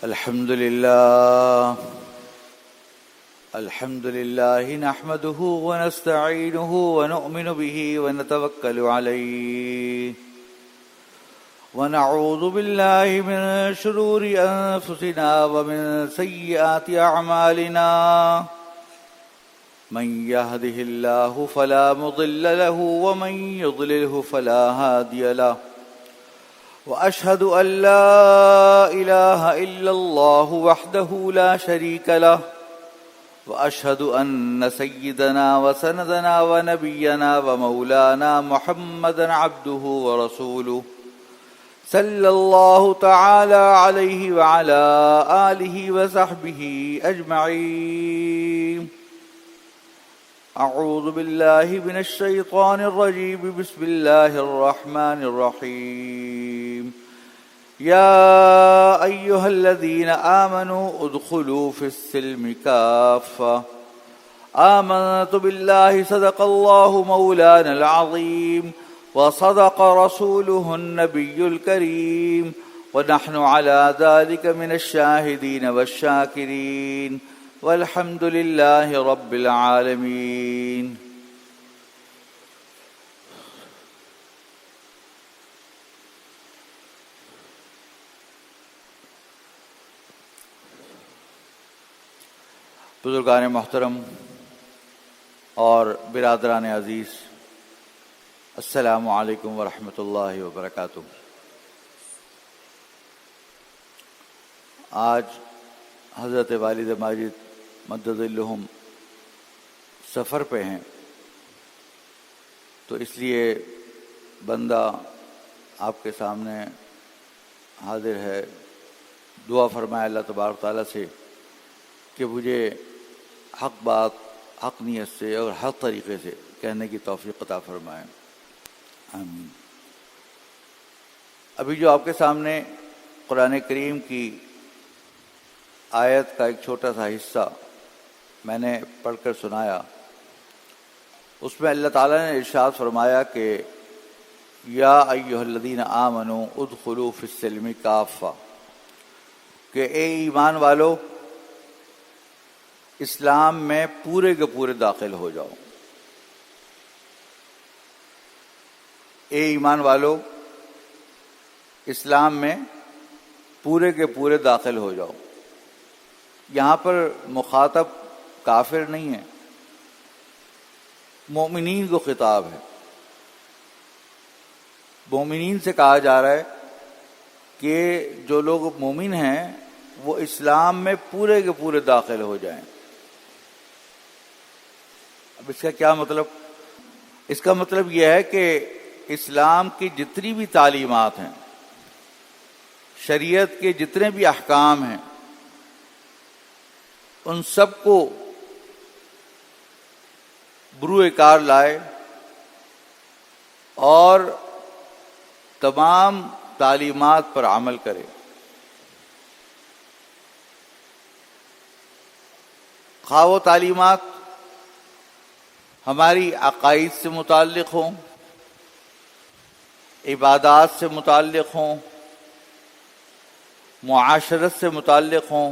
الحمد لله نحمده ونستعينه ونؤمن به ونتوكل عليه ونعوذ بالله من شرور أنفسنا ومن سيئات أعمالنا من يهده الله فلا مضل له ومن يضلله فلا هادي له وأشهد أن لا إله إلا الله وحده لا شريك له وأشهد أن سيدنا وسندنا ونبينا ومولانا محمدا عبده ورسوله صلى الله تعالى عليه وعلى آله وصحبه أجمعين. أعوذ بالله من الشيطان الرجيم. بسم الله الرحمن الرحيم. يا أيها الذين آمنوا ادخلوا في السلم كافة. آمنت بالله صدق الله مولانا العظيم وصدق رسوله النبي الكريم ونحن على ذلك من الشاهدين والشاكرين والحمد لله رب العالمين. بزرگان محترم اور برادران عزیز، السلام علیکم ورحمۃ اللہ وبرکاتہ. آج حضرت والد ماجد مدد الہم سفر پہ ہیں، تو اس لیے بندہ آپ کے سامنے حاضر ہے. دعا فرمائے اللہ تبارک تعالیٰ سے کہ مجھے حق بات حق نیت سے اور حق طریقے سے کہنے کی توفیق عطا فرمائے. آمین. ابھی جو آپ کے سامنے قرآن کریم کی آیت کا ایک چھوٹا سا حصہ میں نے پڑھ کر سنایا، اس میں اللہ تعالیٰ نے ارشاد فرمایا کہ یا ایھا الذین آمنوا ادخلوا فی السلم کافہ، کہ اے ایمان والو اسلام میں پورے کے پورے داخل ہو جاؤ. اے ایمان والو اسلام میں پورے کے پورے داخل ہو جاؤ. یہاں پر مخاطب کافر نہیں ہے، مومنین کو خطاب ہے. مومنین سے کہا جا رہا ہے کہ جو لوگ مومن ہیں وہ اسلام میں پورے کے پورے داخل ہو جائیں. اب اس کا کیا مطلب؟ اس کا مطلب یہ ہے کہ اسلام کی جتنی بھی تعلیمات ہیں، شریعت کے جتنے بھی احکام ہیں، ان سب کو بروئے کار لائے اور تمام تعلیمات پر عمل کرے. خواہ وہ تعلیمات ہماری عقائد سے متعلق ہوں، عبادات سے متعلق ہوں، معاشرت سے متعلق ہوں،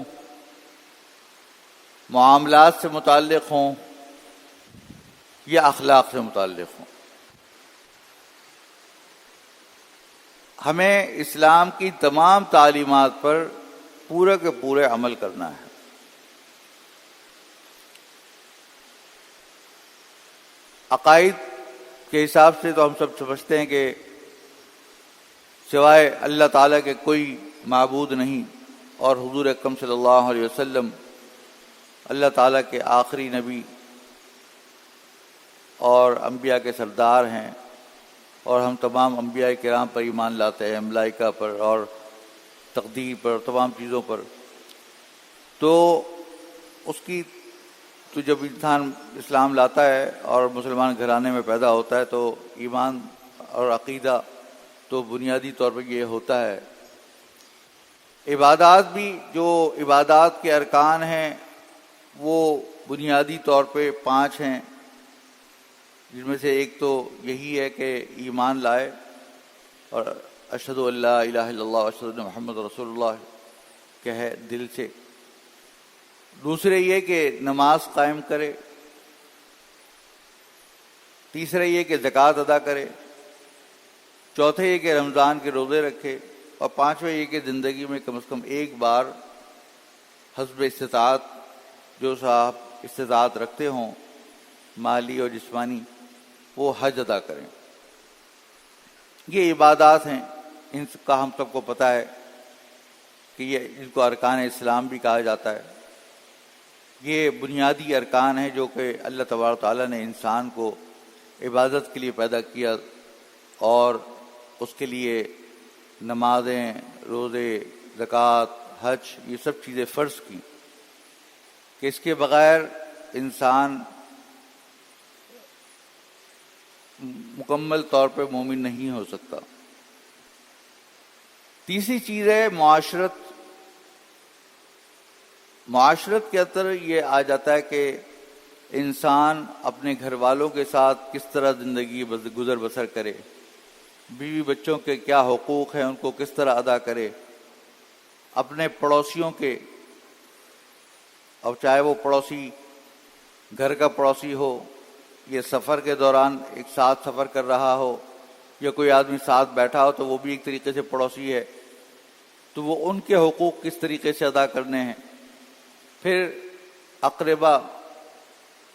معاملات سے متعلق ہوں یا اخلاق سے متعلق ہوں. ہمیں اسلام کی تمام تعلیمات پر پورے کے پورے عمل کرنا ہے. عقائد کے حساب سے تو ہم سب سمجھتے ہیں کہ سوائے اللہ تعالیٰ کے کوئی معبود نہیں، اور حضور اکرم صلی اللہ علیہ وسلم اللہ تعالیٰ کے آخری نبی اور انبیاء کے سردار ہیں، اور ہم تمام انبیاء کرام پر ایمان لاتے ہیں، ملائکہ پر اور تقدیر پر، تمام چیزوں پر. تو اس کی تو جب انسان اسلام لاتا ہے اور مسلمان گھرانے میں پیدا ہوتا ہے تو ایمان اور عقیدہ تو بنیادی طور پر یہ ہوتا ہے. عبادات بھی، جو عبادات کے ارکان ہیں وہ بنیادی طور پہ 5 ہیں، جن میں سے ایک تو یہی ہے کہ ایمان لائے اور اشہد ان لا الہ الا اللہ واشہد ان محمد رسول اللہ کہے دل سے، دوسرے یہ کہ نماز قائم کرے، تیسرا یہ کہ زکوٰۃ ادا کرے، چوتھے یہ کہ رمضان کے روزے رکھے، اور پانچویں یہ کہ زندگی میں کم از کم ایک بار حسب استطاعت، جو صاحب استطاعت رکھتے ہوں مالی اور جسمانی، وہ حج ادا کریں۔ یہ عبادات ہیں، ان کا ہم سب کو پتہ ہے کہ یہ جن کو ارکان اسلام بھی کہا جاتا ہے۔ یہ بنیادی ارکان ہیں جو کہ اللہ تبارک و تعالیٰ نے انسان کو عبادت کے لیے پیدا کیا، اور اس کے لیے نمازیں، روزے، زکوٰۃ، حج، یہ سب چیزیں فرض کی کہ اس کے بغیر انسان مکمل طور پہ مومن نہیں ہو سکتا۔ تیسری چیز ہے معاشرت۔ معاشرت کے اندر یہ آ جاتا ہے کہ انسان اپنے گھر والوں کے ساتھ کس طرح زندگی گزر بسر کرے، بیوی بچوں کے کیا حقوق ہیں ان کو کس طرح ادا کرے، اپنے پڑوسیوں کے، اب چاہے وہ پڑوسی گھر کا پڑوسی ہو، یہ سفر کے دوران ایک ساتھ سفر کر رہا ہو، یا کوئی آدمی ساتھ بیٹھا ہو تو وہ بھی ایک طریقے سے پڑوسی ہے، تو وہ ان کے حقوق کس طریقے سے ادا کرنے ہیں۔ پھر اقربا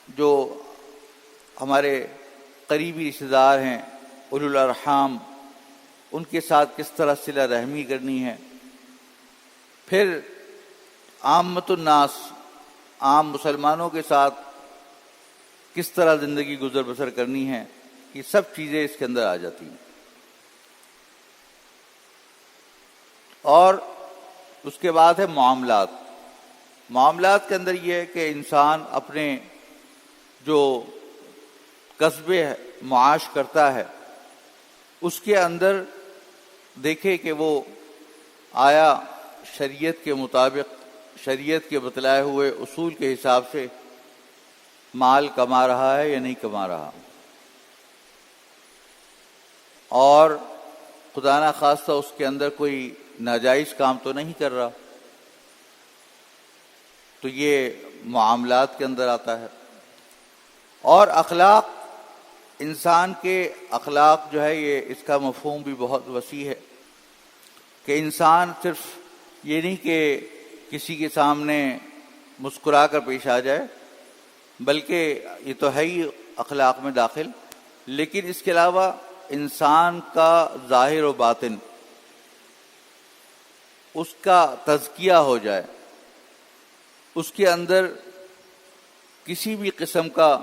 جو ہمارے قریبی رشتہ دار ہیں، اولو الارحام، ان کے ساتھ کس طرح صلہ رحمی کرنی ہے۔ پھر عامۃ الناس، عام مسلمانوں کے ساتھ کس طرح زندگی گزر بسر کرنی ہے، یہ سب چیزیں اس کے اندر آ جاتی ہیں۔ اور اس کے بعد ہے معاملات۔ معاملات کے اندر یہ ہے کہ انسان اپنے جو کسب معاش کرتا ہے اس کے اندر دیکھے کہ وہ آیا شریعت کے مطابق، شریعت کے بتلائے ہوئے اصول کے حساب سے مال کما رہا ہے یا نہیں کما رہا، اور خدا نہ خواستہ اس کے اندر کوئی ناجائز کام تو نہیں کر رہا، تو یہ معاملات کے اندر آتا ہے۔ اور اخلاق، انسان کے اخلاق جو ہے یہ اس کا مفہوم بھی بہت وسیع ہے کہ انسان صرف یہ نہیں کہ کسی کے سامنے مسکرا کر پیش آ جائے، بلکہ یہ تو ہے ہی اخلاق میں داخل، لیکن اس کے علاوہ انسان کا ظاہر و باطن، اس کا تزکیہ ہو جائے، اس کے اندر کسی بھی قسم کا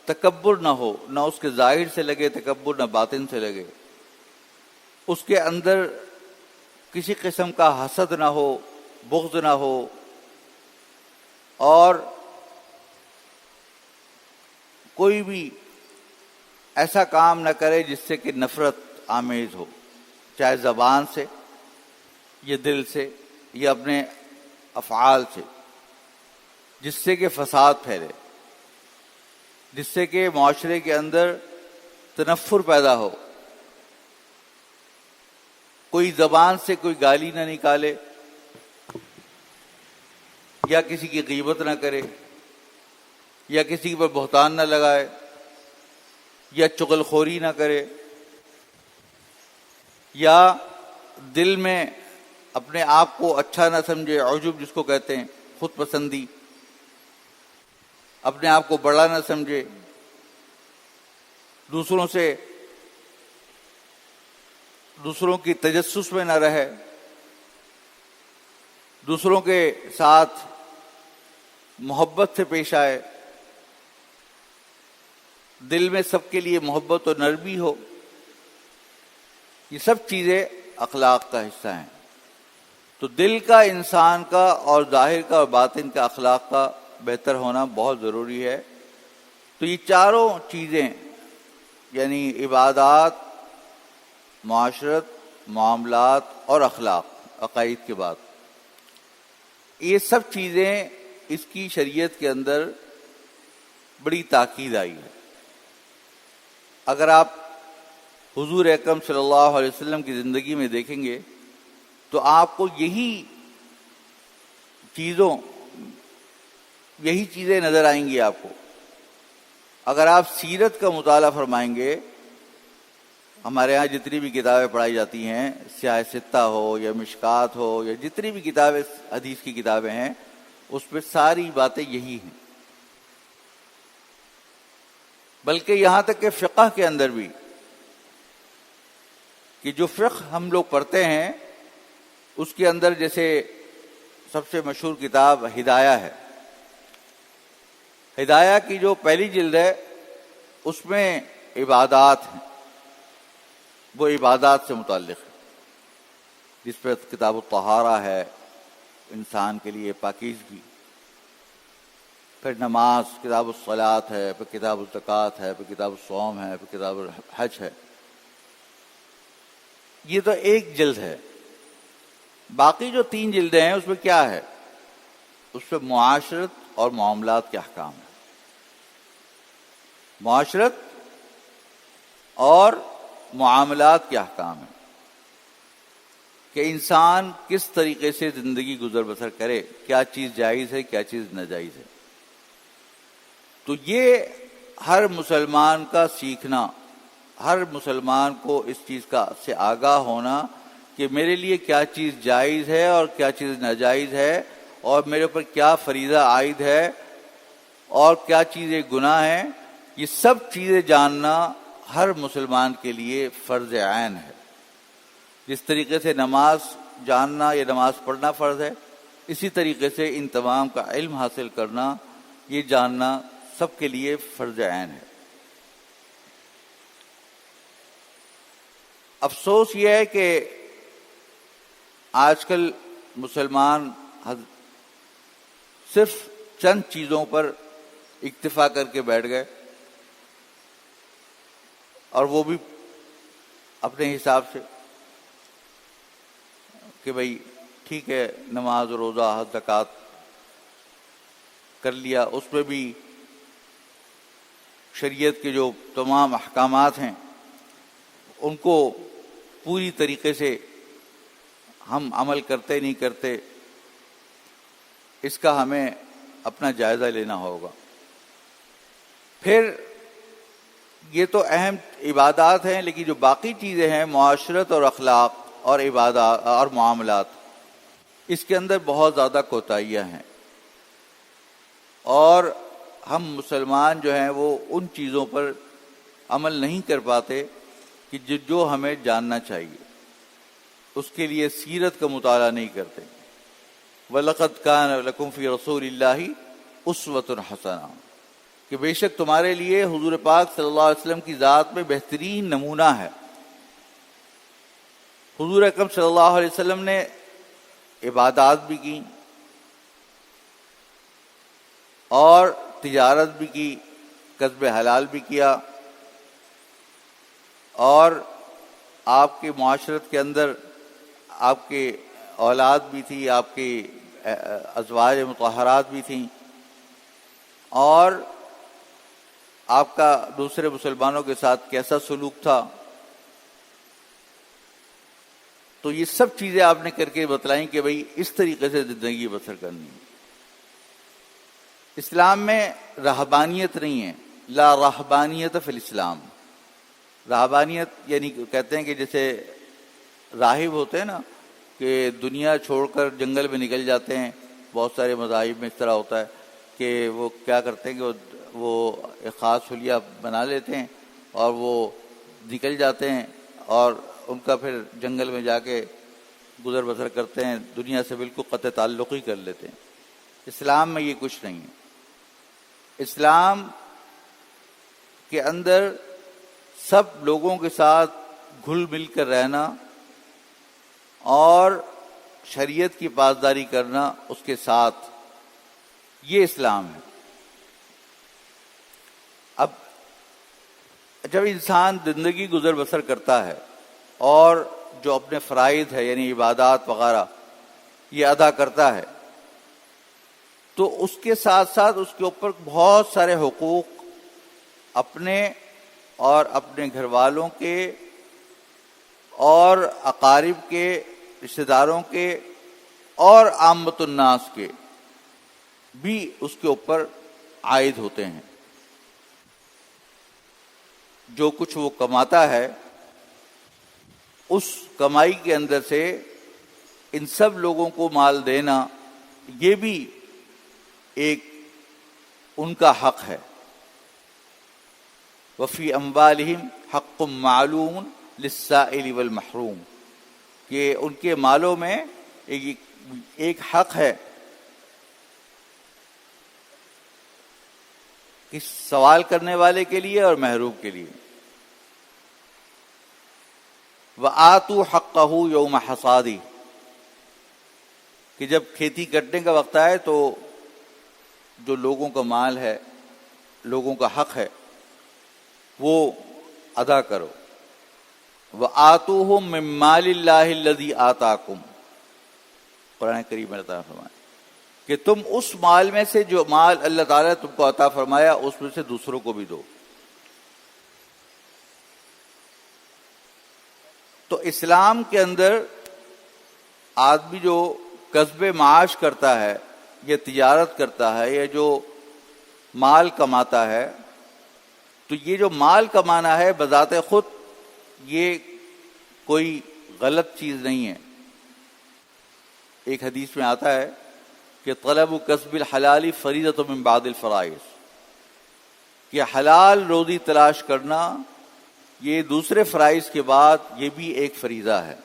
تکبر نہ ہو، نہ اس کے ظاہر سے لگے تکبر، نہ باطن سے لگے، اس کے اندر کسی قسم کا حسد نہ ہو، بغض نہ ہو، اور کوئی بھی ایسا کام نہ کرے جس سے کہ نفرت آمیز ہو، چاہے زبان سے یا دل سے یا اپنے افعال سے، جس سے کہ فساد پھیلے، جس سے کہ معاشرے کے اندر تنفر پیدا ہو۔ کوئی زبان سے کوئی گالی نہ نکالے، یا کسی کی غیبت نہ کرے، یا کسی پر بہتان نہ لگائے، یا چغل خوری نہ کرے، یا دل میں اپنے آپ کو اچھا نہ سمجھے، عجب جس کو کہتے ہیں، خود پسندی، اپنے آپ کو بڑا نہ سمجھے، دوسروں کی تجسس میں نہ رہے، دوسروں کے ساتھ محبت سے پیش آئے، دل میں سب کے لیے محبت و نرمی ہو۔ یہ سب چیزیں اخلاق کا حصہ ہیں۔ تو دل کا، انسان کا، اور ظاہر کا اور باطن کا اخلاق کا بہتر ہونا بہت ضروری ہے۔ تو یہ چاروں چیزیں، یعنی عبادات، معاشرت، معاملات اور اخلاق، عقائد کے بعد، یہ سب چیزیں اس کی شریعت کے اندر بڑی تاکید آئی ہے۔ اگر آپ حضور اکرم صلی اللہ علیہ وسلم کی زندگی میں دیکھیں گے تو آپ کو یہی چیزوں، یہی چیزیں نظر آئیں گی آپ کو. اگر آپ سیرت کا مطالعہ فرمائیں گے، ہمارے ہاں جتنی بھی کتابیں پڑھائی جاتی ہیں، سیاہ ستہ ہو یا مشکات ہو یا جتنی بھی کتابیں حدیث کی کتابیں ہیں، اس پہ ساری باتیں یہی ہیں. بلکہ یہاں تک کہ فقہ کے اندر بھی، کہ جو فقہ ہم لوگ پڑھتے ہیں اس کے اندر جیسے سب سے مشہور کتاب ہدایہ ہے. ہدایہ کی جو پہلی جلد ہے اس میں عبادات ہیں، وہ عبادات سے متعلق ہے، جس پہ کتاب الطہارہ ہے، انسان کے لیے پاکیزگی، پھر نماز، کتاب الصلاۃ ہے، پھر کتاب الزکوٰۃ ہے، پھر کتاب الصوم ہے، پھر کتاب الحج ہے. یہ تو ایک جلد ہے. باقی جو 3 جلدیں ہیں اس میں کیا ہے؟ اس پہ معاشرت اور معاملات کے احکام ہیں. معاشرت اور معاملات کے احکام ہیں کہ انسان کس طریقے سے زندگی گزر بسر کرے، کیا چیز جائز ہے، کیا چیز ناجائز ہے. تو یہ ہر مسلمان کا سیکھنا، ہر مسلمان کو اس چیز کا سے آگاہ ہونا کہ میرے لیے کیا چیز جائز ہے اور کیا چیز ناجائز ہے، اور میرے اوپر کیا فریضہ عائد ہے اور کیا چیزیں گناہ ہیں، یہ سب چیزیں جاننا ہر مسلمان کے لیے فرض عین ہے. جس طریقے سے نماز جاننا یا نماز پڑھنا فرض ہے، اسی طریقے سے ان تمام کا علم حاصل کرنا، یہ جاننا سب کے لیے فرض عین ہے. افسوس یہ ہے کہ آج کل مسلمان صرف چند چیزوں پر اکتفا کر کے بیٹھ گئے، اور وہ بھی اپنے حساب سے کہ بھئی ٹھیک ہے، نماز، روزہ، حج، زکوٰۃ کر لیا، اس میں بھی شریعت کے جو تمام احکامات ہیں ان کو پوری طریقے سے ہم عمل کرتے نہیں کرتے، اس کا ہمیں اپنا جائزہ لینا ہوگا. پھر یہ تو اہم عبادات ہیں، لیکن جو باقی چیزیں ہیں، معاشرت اور اخلاق اور عبادات اور معاملات، اس کے اندر بہت زیادہ کوتاہیاں ہیں، اور ہم مسلمان جو ہیں وہ ان چیزوں پر عمل نہیں کر پاتے کہ جو ہمیں جاننا چاہیے. اس کے لیے سیرت کا مطالعہ نہیں کرتے. وَلَقَدْ كَانَ لَكُمْ فِي رَسُولِ اللَّهِ أُسْوَةٌ حَسَنَةٌ، کہ بے شک تمہارے لیے حضور پاک صلی اللہ علیہ وسلم کی ذات میں بہترین نمونہ ہے. حضور اکرم صلی اللہ علیہ وسلم نے عبادات بھی کی اور تجارت بھی کی، کسب حلال بھی کیا، اور آپ کے معاشرت کے اندر آپ کے اولاد بھی تھی، آپ کی ازواج مطہرات بھی تھیں، اور آپ کا دوسرے مسلمانوں کے ساتھ کیسا سلوک تھا. تو یہ سب چیزیں آپ نے کر کے بتلائیں کہ بھئی اس طریقے سے زندگی بسر کرنی ہے. اسلام میں رہبانیت نہیں ہے، لا رہبانیت فی الاسلام. رہبانیت یعنی کہتے ہیں کہ جیسے راہب ہوتے ہیں نا، کہ دنیا چھوڑ کر جنگل میں نکل جاتے ہیں. بہت سارے مذاہب میں اس طرح ہوتا ہے کہ وہ کیا کرتے ہیں کہ وہ ایک خاص حلیہ بنا لیتے ہیں اور وہ نکل جاتے ہیں، اور ان کا پھر جنگل میں جا کے گزر بسر کرتے ہیں، دنیا سے بالکل قطع تعلق ہی کر لیتے ہیں. اسلام میں یہ کچھ نہیں ہے. اسلام کے اندر سب لوگوں کے ساتھ گھل مل کر رہنا اور شریعت کی پاسداری کرنا اس کے ساتھ، یہ اسلام ہے. اب جب انسان زندگی گزر بسر کرتا ہے اور جو اپنے فرائض ہے یعنی عبادات وغیرہ یہ ادا کرتا ہے، تو اس کے ساتھ ساتھ اس کے اوپر بہت سارے حقوق اپنے اور اپنے گھر والوں کے اور اقارب کے، رشتہ داروں کے اور عامت الناس کے بھی اس کے اوپر عائد ہوتے ہیں. جو کچھ وہ کماتا ہے اس کمائی کے اندر سے ان سب لوگوں کو مال دینا، یہ بھی ایک ان کا حق ہے. وفی اموالہم حق معلوم للسائل والمحروم، کہ ان کے مالوں میں ایک حق ہے کہ سوال کرنے والے کے لیے اور محروم کے لیے. وآتوا حقہ یوم حصادہ، کہ جب کھیتی کٹنے کا وقت آئے تو جو لوگوں کا مال ہے، لوگوں کا حق ہے، وہ ادا کرو. وآتوہم من مال اللہ الذی آتاکم، قرآن کریم میں اللہ تعالیٰ فرمایا کہ تم اس مال میں سے جو مال اللہ تعالیٰ نے تم کو عطا فرمایا اس میں سے دوسروں کو بھی دو. تو اسلام کے اندر آدمی جو کسب معاش کرتا ہے یا تجارت کرتا ہے یا جو مال کماتا ہے، تو یہ جو مال کمانا ہے بذات خود یہ کوئی غلط چیز نہیں ہے. ایک حدیث میں آتا ہے کہ طلب کسب الحلال فریضۃ من بعد الفرائض، کہ حلال روزی تلاش کرنا یہ دوسرے فرائض کے بعد یہ بھی ایک فریضہ ہے.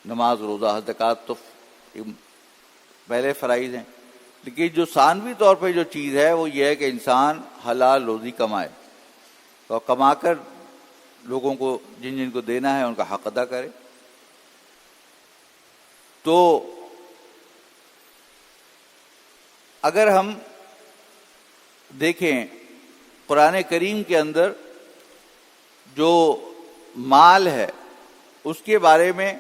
نماز، روزہ، زکوٰۃ تو پہلے فرائض ہیں، لیکن جو ثانوی طور پہ جو چیز ہے وہ یہ ہے کہ انسان حلال روزی کمائے اور کما کر لوگوں کو جن جن کو دینا ہے ان کا حق ادا کرے. تو اگر ہم دیکھیں قرآن کریم کے اندر جو مال ہے اس کے بارے میں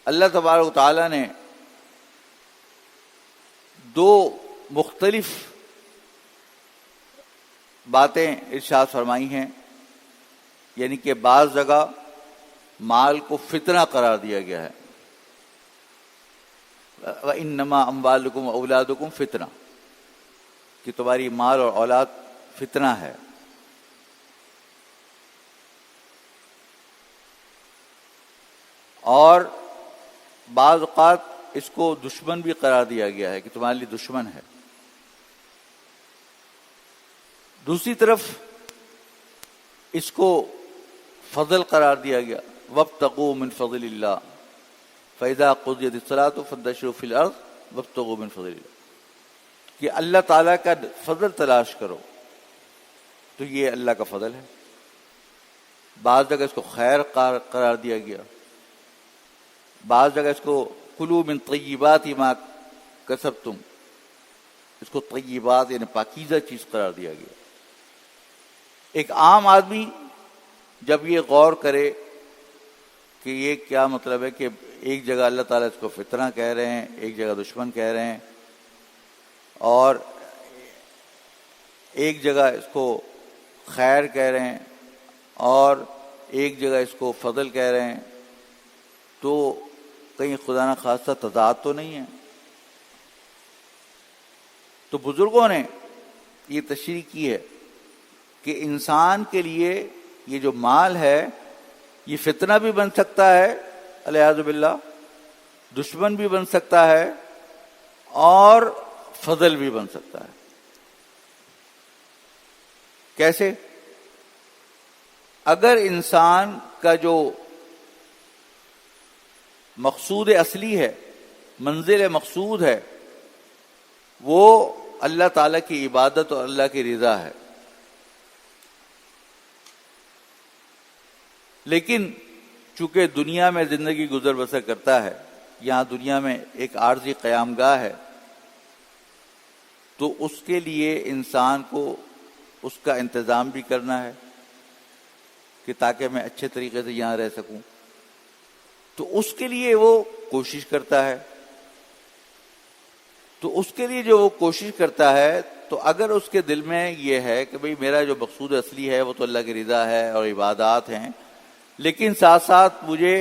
اللہ تبارک و تعالیٰ نے دو مختلف باتیں ارشاد فرمائی ہیں. یعنی کہ بعض جگہ مال کو فتنہ قرار دیا گیا ہے، وَإِنَّمَا أَمْوَالُكُمْ وَأَوْلَادُكُمْ فِتْنَةٌ، کہ تمہاری مال اور اولاد فتنہ ہے. اور بعض اوقات اس کو دشمن بھی قرار دیا گیا ہے کہ تمہارے لیے دشمن ہے. دوسری طرف اس کو فضل قرار دیا گیا، وَابْتَغُوا مِنْ فَضْلِ اللَّهِ فَإِذَا قُضِيَتِ الصَّلَاةُ فَانتَشِرُوا فِي الْأَرْضِ وَابْتَغُوا مِنْ فَضْلِ اللَّهِ، کہ اللہ تعالیٰ کا فضل تلاش کرو. تو یہ اللہ کا فضل ہے. بعض جگہ اس کو خیر قرار دیا گیا، بعض جگہ اس کو کلوا من طیبات ما کسبتم، اس کو طیبات یعنی پاکیزہ چیز قرار دیا گیا. ایک عام آدمی جب یہ غور کرے کہ یہ کیا مطلب ہے کہ ایک جگہ اللہ تعالیٰ اس کو فتنہ کہہ رہے ہیں، ایک جگہ دشمن کہہ رہے ہیں، اور ایک جگہ اس کو خیر کہہ رہے ہیں اور ایک جگہ اس کو فضل کہہ رہے ہیں، تو کہیں خدا نہ خواستہ تضاد تو نہیں ہے. تو بزرگوں نے یہ تشریح کی ہے کہ انسان کے لیے یہ جو مال ہے یہ فتنہ بھی بن سکتا ہے، والعیاذ باللہ دشمن بھی بن سکتا ہے اور فضل بھی بن سکتا ہے. کیسے؟ اگر انسان کا جو مقصود اصلی ہے، منزل مقصود ہے، وہ اللہ تعالیٰ کی عبادت اور اللہ کی رضا ہے، لیکن چونکہ دنیا میں زندگی گزر بسر کرتا ہے، یہاں دنیا میں ایک عارضی قیام گاہ ہے، تو اس کے لیے انسان کو اس کا انتظام بھی کرنا ہے کہ تاکہ میں اچھے طریقے سے یہاں رہ سکوں. تو اس کے لیے وہ کوشش کرتا ہے. تو اس کے لیے جو وہ کوشش کرتا ہے، تو اگر اس کے دل میں یہ ہے کہ بھئی میرا جو مقصود اصلی ہے وہ تو اللہ کی رضا ہے اور عبادات ہیں، لیکن ساتھ ساتھ مجھے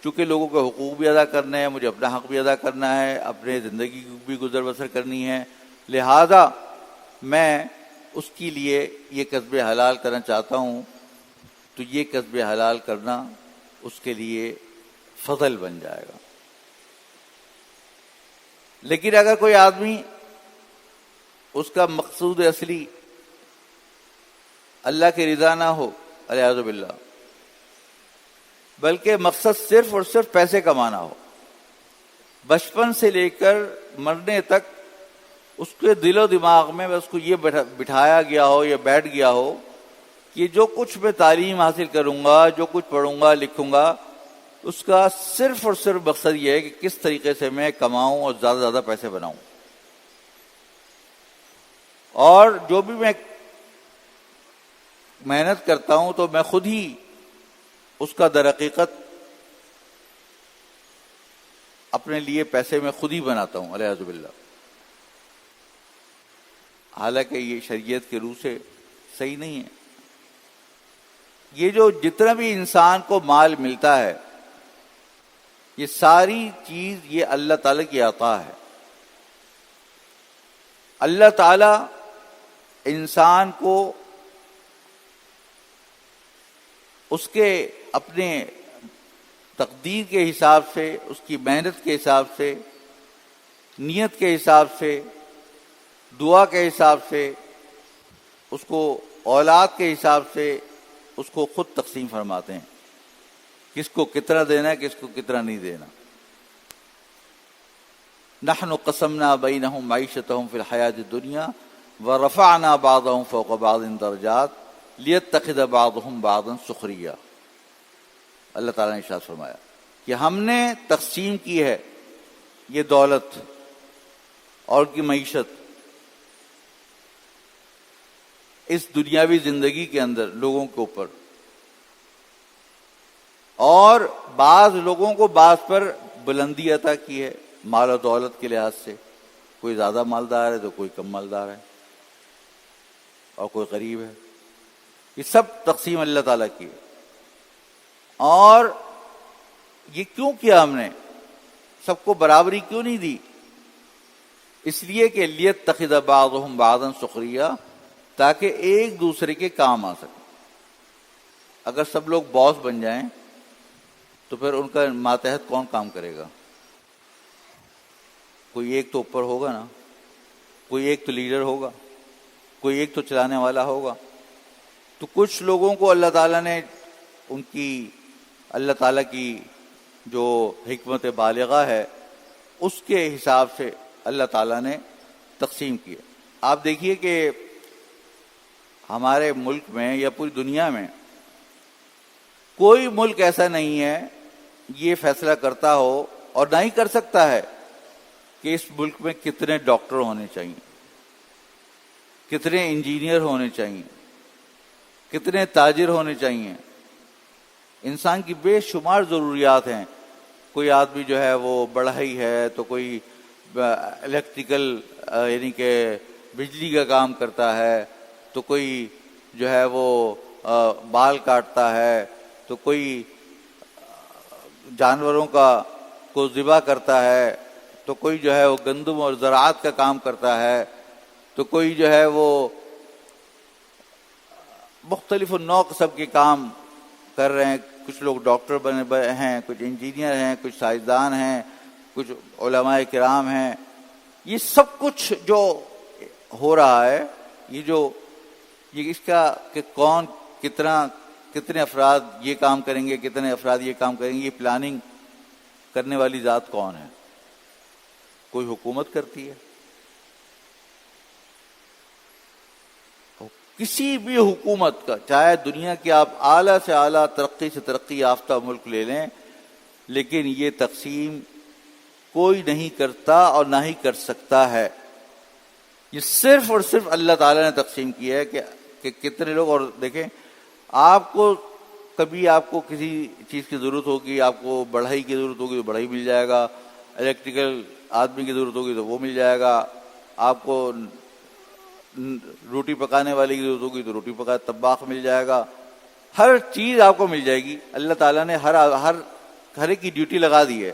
چونکہ لوگوں کے حقوق بھی ادا کرنے ہیں، مجھے اپنا حق بھی ادا کرنا ہے، اپنے زندگی بھی گزر بسر کرنی ہے، لہذا میں اس کے لیے یہ کسب حلال کرنا چاہتا ہوں، تو یہ کسب حلال کرنا اس کے لیے فضل بن جائے گا۔ لیکن اگر کوئی آدمی اس کا مقصود اصلی اللہ کی رضا نہ ہو، الیاذ باللہ، بلکہ مقصد صرف اور صرف پیسے کمانا ہو، بچپن سے لے کر مرنے تک اس کے دل و دماغ میں اس کو یہ بٹھایا گیا ہو یا بیٹھ گیا ہو کہ جو کچھ میں تعلیم حاصل کروں گا، جو کچھ پڑھوں گا لکھوں گا، اس کا صرف اور صرف مقصد یہ ہے کہ کس طریقے سے میں کماؤں اور زیادہ سے زیادہ پیسے بناؤں، اور جو بھی میں محنت کرتا ہوں تو میں خود ہی اس کا در حقیقت اپنے لیے پیسے میں خود ہی بناتا ہوں، الیاذ باللہ۔ حالانکہ یہ شریعت کے روح سے صحیح نہیں ہے۔ یہ جو جتنا بھی انسان کو مال ملتا ہے، یہ ساری چیز یہ اللہ تعالیٰ کی عطا ہے۔ اللہ تعالیٰ انسان کو اس کے اپنے تقدیر کے حساب سے، اس کی محنت کے حساب سے، نیت کے حساب سے، دعا کے حساب سے، اس کو اولاد کے حساب سے اس کو خود تقسیم فرماتے ہیں، کس کو کتنا دینا ہے، کس کو کتنا نہیں دینا۔ نحن قسمنا بینہم معیشتہم فی الحیاۃ الدنیا ورفعنا بعضهم فوق بعض درجات لیتخذ بعضهم بعضا سخریا۔ اللہ تعالیٰ نے ارشاد فرمایا کہ ہم نے تقسیم کی ہے یہ دولت اور کی معیشت اس دنیاوی زندگی کے اندر لوگوں کے اوپر، اور بعض لوگوں کو بعض پر بلندی عطا کی ہے مال و دولت کے لحاظ سے، کوئی زیادہ مالدار ہے تو کوئی کم مالدار ہے، اور کوئی غریب ہے۔ یہ سب تقسیم اللہ تعالیٰ کی ہے۔ اور یہ کیوں کیا ہم نے؟ سب کو برابری کیوں نہیں دی؟ اس لیے کہ لیتخذ بعضهم بعضا سخریا، تاکہ ایک دوسرے کے کام آ سکے۔ اگر سب لوگ باس بن جائیں تو پھر ان کا ماتحت کون کام کرے گا؟ کوئی ایک تو اوپر ہوگا نا، کوئی ایک تو لیڈر ہوگا، کوئی ایک تو چلانے والا ہوگا۔ تو کچھ لوگوں کو اللہ تعالیٰ نے ان کی اللہ تعالیٰ کی جو حکمت بالغہ ہے اس کے حساب سے اللہ تعالیٰ نے تقسیم کیا۔ آپ دیکھیے کہ ہمارے ملک میں یا پوری دنیا میں کوئی ملک ایسا نہیں ہے یہ فیصلہ کرتا ہو، اور نہ ہی کر سکتا ہے، کہ اس ملک میں کتنے ڈاکٹر ہونے چاہیے، کتنے انجینئر ہونے چاہیے، کتنے تاجر ہونے چاہیے۔ انسان کی بے شمار ضروریات ہیں۔ کوئی آدمی جو ہے وہ بڑھئی ہے تو کوئی الیکٹریکل یعنی کہ بجلی کا کام کرتا ہے، تو کوئی جو ہے وہ بال کاٹتا ہے، تو کوئی جانوروں کو ذبح کرتا ہے، تو کوئی جو ہے وہ گندم اور زراعت کا کام کرتا ہے، تو کوئی جو ہے وہ مختلف النوع قسم کے کام کر رہے ہیں۔ کچھ لوگ ڈاکٹر بنے ہیں، کچھ انجینئر ہیں، کچھ سائنسدان ہیں، کچھ علماء کرام ہیں۔ یہ سب کچھ جو ہو رہا ہے، یہ اس کا کہ کون کتنے افراد یہ کام کریں گے، کتنے افراد یہ کام کریں گے، یہ پلاننگ کرنے والی ذات کون ہے؟ کوئی حکومت کرتی ہے؟ کسی بھی حکومت کا، چاہے دنیا کی آپ اعلیٰ سے اعلیٰ ترقی سے ترقی یافتہ ملک لے لیں، لیکن یہ تقسیم کوئی نہیں کرتا اور نہ ہی کر سکتا ہے۔ یہ صرف اور صرف اللہ تعالیٰ نے تقسیم کیا ہے کہ کتنے لوگ۔ اور دیکھیں، آپ کو کبھی آپ کو کسی چیز کی ضرورت ہوگی، آپ کو بڑھئی کی ضرورت ہوگی تو بڑھئی مل جائے گا، الیکٹریکل آدمی کی ضرورت ہوگی تو وہ مل جائے گا، آپ کو روٹی پکانے والی کی ضرورت ہوگی تو روٹی پکا طباخ مل جائے گا، ہر چیز آپ کو مل جائے گی۔ اللہ تعالیٰ نے ہر ہر ایک کی ڈیوٹی لگا دی ہے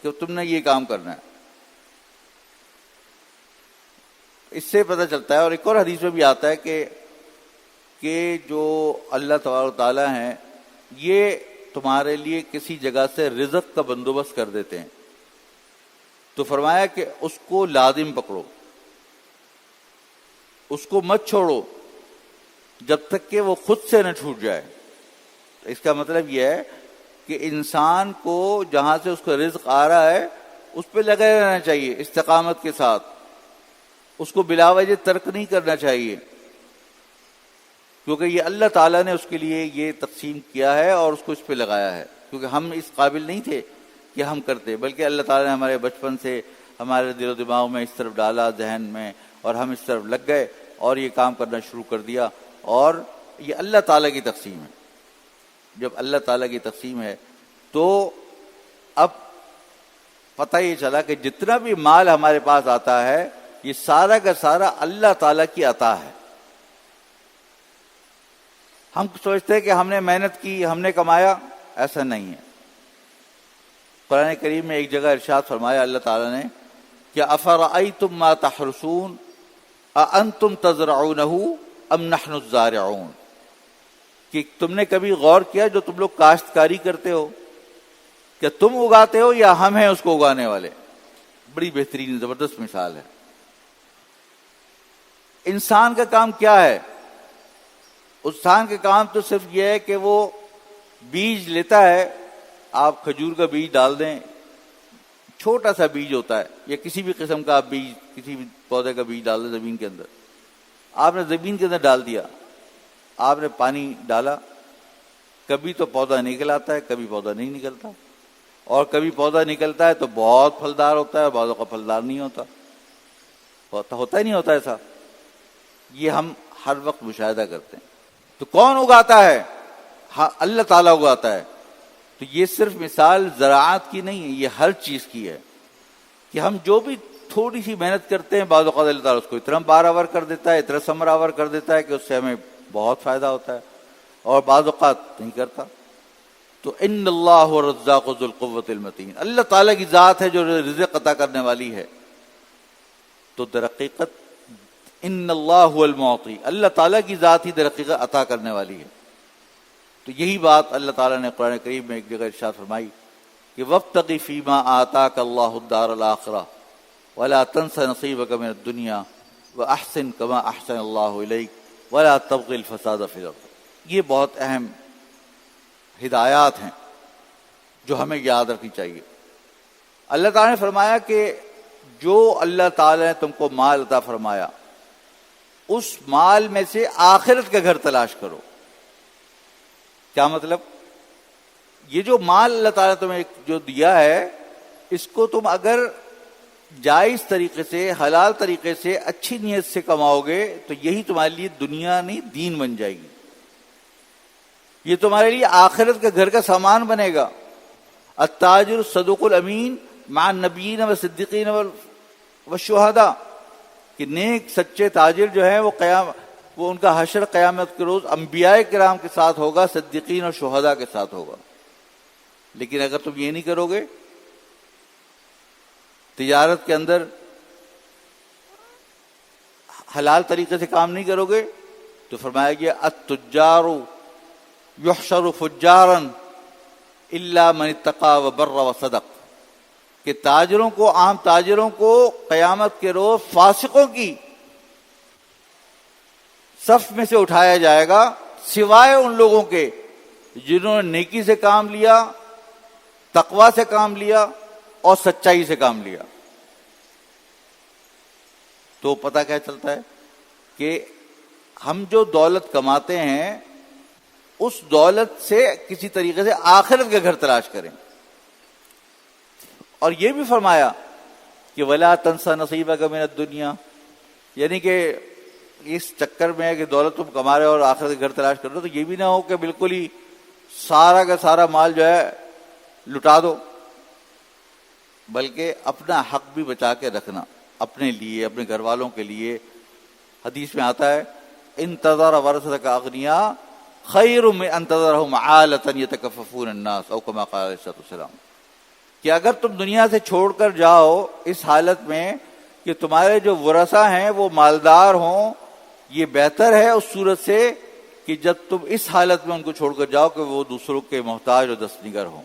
کہ تم نے یہ کام کرنا ہے. اس سے پتہ چلتا ہے. اور ایک اور حدیث میں بھی آتا ہے کہ جو اللہ تبارک و تعالیٰ ہیں یہ تمہارے لیے کسی جگہ سے رزق کا بندوبست کر دیتے ہیں. تو فرمایا کہ اس کو لازم پکڑو, اس کو مت چھوڑو جب تک کہ وہ خود سے نہ چھوٹ جائے. اس کا مطلب یہ ہے کہ انسان کو جہاں سے اس کو رزق آ رہا ہے اس پہ لگے رہنا چاہیے استقامت کے ساتھ, اس کو بلا وجہ ترک نہیں کرنا چاہیے, کیونکہ یہ اللہ تعالیٰ نے اس کے لیے یہ تقسیم کیا ہے اور اس کو اس پہ لگایا ہے. کیونکہ ہم اس قابل نہیں تھے کہ ہم کرتے, بلکہ اللہ تعالیٰ نے ہمارے بچپن سے ہمارے دل و دماغ میں اس طرف ڈالا, ذہن میں, اور ہم اس طرف لگ گئے اور یہ کام کرنا شروع کر دیا. اور یہ اللہ تعالیٰ کی تقسیم ہے. جب اللہ تعالیٰ کی تقسیم ہے تو اب پتہ یہ چلا کہ جتنا بھی مال ہمارے پاس آتا ہے یہ سارا کا سارا اللہ تعالیٰ کی عطا ہے. ہم سوچتے ہیں کہ ہم نے محنت کی, ہم نے کمایا. ایسا نہیں ہے. قرآن کریم میں ایک جگہ ارشاد فرمایا اللہ تعالیٰ نے کہ افرأیتم ما تحرثون اانتم تزرعونہ ام نحن الزارعون, کہ تم نے کبھی غور کیا جو تم لوگ کاشتکاری کرتے ہو کیا تم اگاتے ہو یا ہم ہیں اس کو اگانے والے. بڑی بہترین زبردست مثال ہے. انسان کا کام کیا ہے؟ انسان کا کام تو صرف یہ ہے کہ وہ بیج لیتا ہے. آپ کھجور کا بیج ڈال دیں, چھوٹا سا بیج ہوتا ہے, یا کسی بھی قسم کا آپ بیج, کسی بھی پودے کا بیج ڈال دیں زمین کے اندر. آپ نے زمین کے اندر ڈال دیا, آپ نے پانی ڈالا, کبھی تو پودا نکل آتا ہے, کبھی پودا نہیں نکلتا, اور کبھی پودا نکلتا ہے تو بہت پھلدار ہوتا ہے, بعضوں کا پھلدار نہیں ہوتا. ہوتا ہی نہیں ہوتا ایسا. یہ ہم ہر وقت مشاہدہ کرتے ہیں. تو کون اگاتا ہے؟ ہاں اللہ تعالیٰ اگاتا ہے. تو یہ صرف مثال زراعت کی نہیں ہے, یہ ہر چیز کی ہے کہ ہم جو بھی تھوڑی سی محنت کرتے ہیں بعض اوقات اللہ تعالیٰ اس کو اتنا بارآور کر دیتا ہے, اتنا ثمرآور کر دیتا ہے کہ اس سے ہمیں بہت فائدہ ہوتا ہے, اور بعض اوقات نہیں کرتا. تو ان اللہ الرزاق ذو القوۃ المتین, اللہ تعالیٰ کی ذات ہے جو رزق عطا کرنے والی ہے. تو در حقیقت ان اللہ هو المعطی, اللہ تعالیٰ کی ذات ہی در حقیقت عطا کرنے والی ہے. تو یہی بات اللہ تعالیٰ نے قرآن کریم میں ایک جگہ ارشاد فرمائی کہ وابتغ فیما آتاک اللہ الدار الآخرہ ولا تنس نصیبک من الدنیا واحسن کما احسن اللہ الیک ولا تبغ الفساد فی الارض. یہ بہت اہم ہدایات ہیں جو ہمیں یاد رکھنی چاہیے. اللہ تعالیٰ نے فرمایا کہ جو اللہ تعالیٰ نے تم کو مال عطا فرمایا اس مال میں سے آخرت کا گھر تلاش کرو. کیا مطلب؟ یہ جو مال اللہ تعالیٰ نے تمہیں جو دیا ہے اس کو تم اگر جائز طریقے سے, حلال طریقے سے, اچھی نیت سے کماؤ گے تو یہی تمہارے لیے دنیا نہیں دین بن جائے گی. یہ تمہارے لیے آخرت کا گھر کا سامان بنے گا. التاجر الصدوق الامین مع النبیین والصدیقین والشہداء, کہ نیک سچے تاجر جو ہیں وہ ان کا حشر قیامت کے روز انبیاء کرام کے ساتھ ہوگا, صدیقین اور شہداء کے ساتھ ہوگا. لیکن اگر تم یہ نہیں کرو گے, تجارت کے اندر حلال طریقے سے کام نہیں کرو گے, تو فرمایا گیا التجار یحشر فجارا الا من اتقى وبر وصدق, کہ تاجروں کو, عام تاجروں کو قیامت کے روز فاسقوں کی صف میں سے اٹھایا جائے گا سوائے ان لوگوں کے جنہوں نے نیکی سے کام لیا, تقوی سے کام لیا اور سچائی سے کام لیا. تو پتہ کیا چلتا ہے کہ ہم جو دولت کماتے ہیں اس دولت سے کسی طریقے سے آخرت کا گھر تلاش کریں. اور یہ بھی فرمایا کہ ولا تنسا نصیبک من الدنیا, یعنی کہ اس چکر میں ہے کہ دولت تم کما رہے ہو اور آخرت کا گھر تلاش کر رہے ہو تو یہ بھی نہ ہو کہ بالکل ہی سارا کا سارا مال جو ہے لٹا دو, بلکہ اپنا حق بھی بچا کے رکھنا اپنے لیے, اپنے گھر والوں کے لیے. حدیث میں آتا ہے انتظر ورثتک اغنیاء خیر من ان تذرهم عالۃ یتکففون الناس او کما قال علیہ الصلوۃ والسلام، کہ اگر تم دنیا سے چھوڑ کر جاؤ اس حالت میں کہ تمہارے جو ورثہ ہیں وہ مالدار ہوں، یہ بہتر ہے اس صورت سے کہ جب تم اس حالت میں ان کو چھوڑ کر جاؤ کہ وہ دوسروں کے محتاج اور دستنگر ہوں۔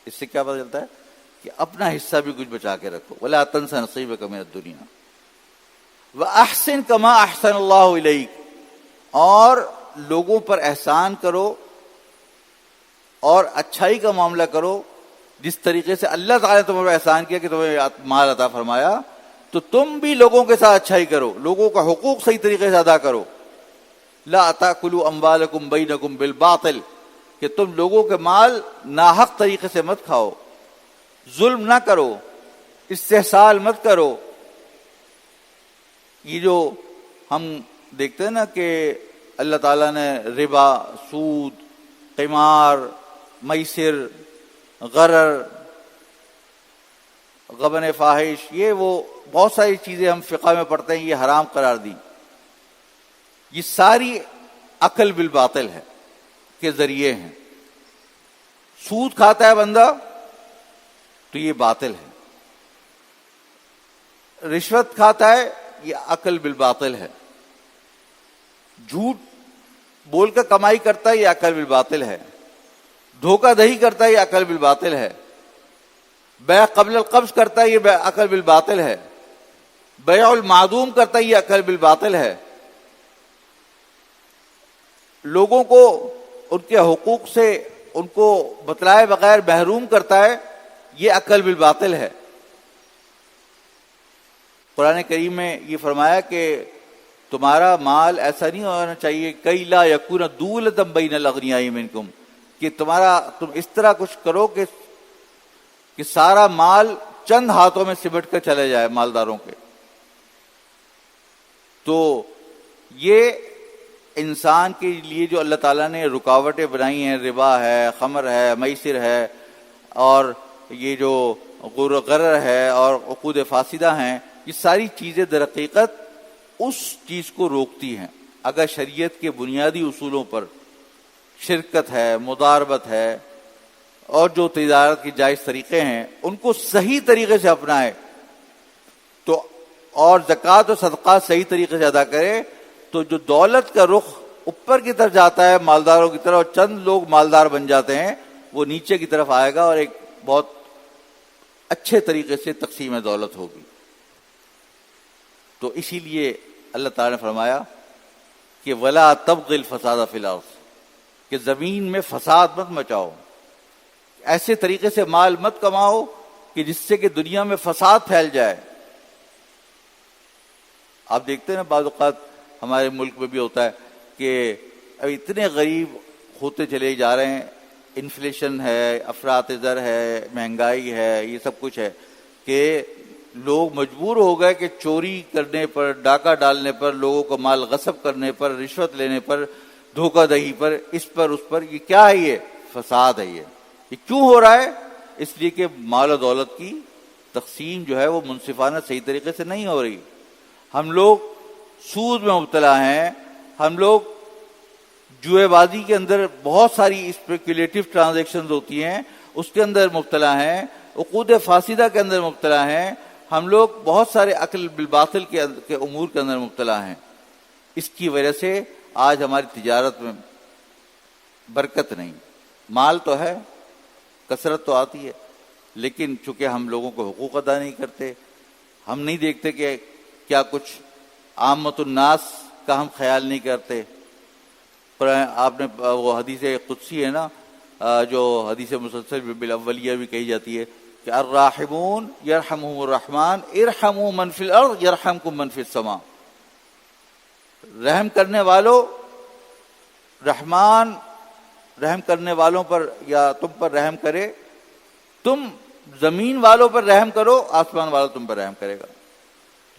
اس سے کیا پتہ چلتا ہے کہ اپنا حصہ بھی کچھ بچا کے رکھو، ولا تنس نصیبک من الدنیا واحسن کما احسن اللہ الیک، اور لوگوں پر احسان کرو اور اچھائی کا معاملہ کرو جس طریقے سے اللہ تعالیٰ نے تم پر احسان کیا کہ تمہیں مال عطا فرمایا، تو تم بھی لوگوں کے ساتھ اچھائی کرو، لوگوں کا حقوق صحیح طریقے سے ادا کرو۔ لا تاکلوا اموالکم بینکم بالباطل، کہ تم لوگوں کے مال ناحق طریقے سے مت کھاؤ، ظلم نہ کرو، استحصال مت کرو۔ یہ جو ہم دیکھتے ہیں نا کہ اللہ تعالیٰ نے ربا، سود، قمار، میسر، غرر، غبن فاحش، یہ وہ بہت ساری چیزیں ہم فقہ میں پڑھتے ہیں، یہ حرام قرار دی۔ یہ ساری عقل بالباطل ہے کے ذریعے ہیں۔ سود کھاتا ہے بندہ تو یہ باطل ہے، رشوت کھاتا ہے یہ عقل بالباطل ہے، جھوٹ بول کر کمائی کرتا ہے یہ عقل بالباطل ہے، دھوکہ دہی کرتا ہے یہ عقل بالباطل ہے، بیع قبل القبض کرتا ہے یہ عقل بالباطل ہے، بیع المعدوم کرتا ہے یہ عقل بالباطل ہے، لوگوں کو ان کے حقوق سے ان کو بتلائے بغیر محروم کرتا ہے یہ عقل بالباطل ہے۔ قرآن کریم میں یہ فرمایا کہ تمہارا مال ایسا نہیں ہونا چاہیے کئی لا یکون دولۃ بین الاغنیاء منکم، کہ تم اس طرح کچھ کرو کہ سارا مال چند ہاتھوں میں سمٹ کر چلے جائے مالداروں کے۔ تو یہ انسان کے لیے جو اللہ تعالیٰ نے رکاوٹیں بنائی ہیں، ربا ہے، خمر ہے، میسر ہے، اور یہ جو غرر ہے اور عقود فاسدہ ہیں، یہ ساری چیزیں در حقیقت اس چیز کو روکتی ہیں۔ اگر شریعت کے بنیادی اصولوں پر شرکت ہے، مضاربت ہے، اور جو تجارت کے جائز طریقے ہیں ان کو صحیح طریقے سے اپنائے تو، اور زکوٰۃ و صدقات صحیح طریقے سے ادا کرے، تو جو دولت کا رخ اوپر کی طرف جاتا ہے مالداروں کی طرف اور چند لوگ مالدار بن جاتے ہیں، وہ نیچے کی طرف آئے گا اور ایک بہت اچھے طریقے سے تقسیم دولت ہوگی۔ تو اسی لیے اللہ تعالیٰ نے فرمایا کہ وَلَا تَبْغِ الْفَسَادَ فِي الْأَرْضِ، کہ زمین میں فساد مت مچاؤ، ایسے طریقے سے مال مت کماؤ کہ جس سے کہ دنیا میں فساد پھیل جائے۔ آپ دیکھتے ہیں نا بعض اوقات ہمارے ملک میں بھی ہوتا ہے کہ اب اتنے غریب ہوتے چلے جا رہے ہیں، انفلیشن ہے، افراط زر ہے، مہنگائی ہے، یہ سب کچھ ہے کہ لوگ مجبور ہو گئے کہ چوری کرنے پر، ڈاکہ ڈالنے پر، لوگوں کا مال غصب کرنے پر، رشوت لینے پر، دھوکہ دہی پر، اس پر اس پر، یہ کیا ہے؟ یہ فساد ہے۔ یہ کیوں ہو رہا ہے؟ اس لیے کہ مال و دولت کی تقسیم جو ہے وہ منصفانہ صحیح طریقے سے نہیں ہو رہی۔ ہم لوگ سود میں مبتلا ہیں، ہم لوگ جوئے بازی کے اندر بہت ساری اسپیکولیٹو ٹرانزیکشنز ہوتی ہیں اس کے اندر مبتلا ہیں، عقود فاسدہ کے اندر مبتلا ہیں، ہم لوگ بہت سارے عقل بالباطل کے امور کے اندر مبتلا ہیں۔ اس کی وجہ سے آج ہماری تجارت میں برکت نہیں، مال تو ہے، کثرت تو آتی ہے، لیکن چونکہ ہم لوگوں کو حقوق ادا نہیں کرتے، ہم نہیں دیکھتے کہ کیا کچھ عامت الناس کا ہم خیال نہیں کرتے۔ پر آپ نے وہ حدیث قدسی ہے نا، جو حدیث مسلسل بالاولیہ بھی کہی جاتی ہے کہ الراحمون یرحمہم الرحمن ارحموا من فی الارض یرحمکم من فی السماء، رحم کرنے والوں، رحمان رحم کرنے والوں پر یا تم پر رحم کرے، تم زمین والوں پر رحم کرو، آسمان والا تم پر رحم کرے گا۔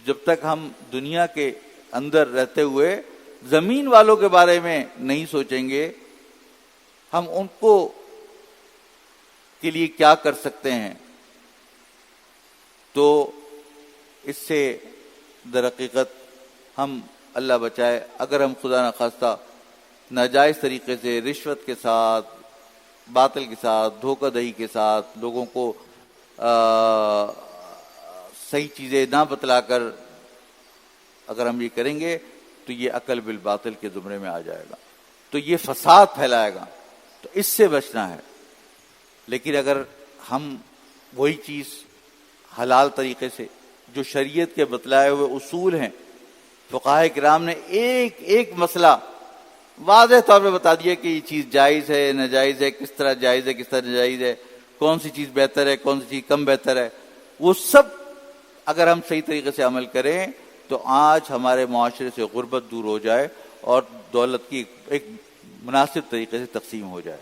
جب تک ہم دنیا کے اندر رہتے ہوئے زمین والوں کے بارے میں نہیں سوچیں گے، ہم ان کو کے لیے کیا کر سکتے ہیں، تو اس سے در حقیقت ہم، اللہ بچائے، اگر ہم خدا نخواستہ ناجائز طریقے سے رشوت کے ساتھ، باطل کے ساتھ، دھوکہ دہی کے ساتھ لوگوں کو صحیح چیزیں نہ بتلا کر اگر ہم یہ کریں گے تو یہ عقل بالباطل کے زمرے میں آ جائے گا، تو یہ فساد پھیلائے گا، تو اس سے بچنا ہے۔ لیکن اگر ہم وہی چیز حلال طریقے سے، جو شریعت کے بتلائے ہوئے اصول ہیں، فقہائے کرام نے ایک ایک مسئلہ واضح طور پہ بتا دیا کہ یہ چیز جائز ہے، ناجائز ہے، کس طرح جائز ہے، کس طرح ناجائز ہے، کون سی چیز بہتر ہے، کون سی چیز کم بہتر ہے، وہ سب اگر ہم صحیح طریقے سے عمل کریں تو آج ہمارے معاشرے سے غربت دور ہو جائے اور دولت کی ایک مناسب طریقے سے تقسیم ہو جائے۔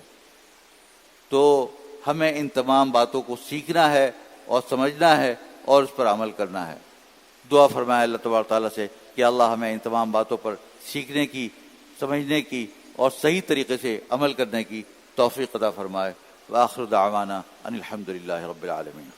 تو ہمیں ان تمام باتوں کو سیکھنا ہے اور سمجھنا ہے اور اس پر عمل کرنا ہے۔ دعا فرمائے اللہ تبارک تعالیٰ سے کہ اللہ ہمیں ان تمام باتوں پر سیکھنے کی، سمجھنے کی اور صحیح طریقے سے عمل کرنے کی توفیق عطا فرمائے۔ وآخر دعوانا ان الحمد للہ رب العالمین۔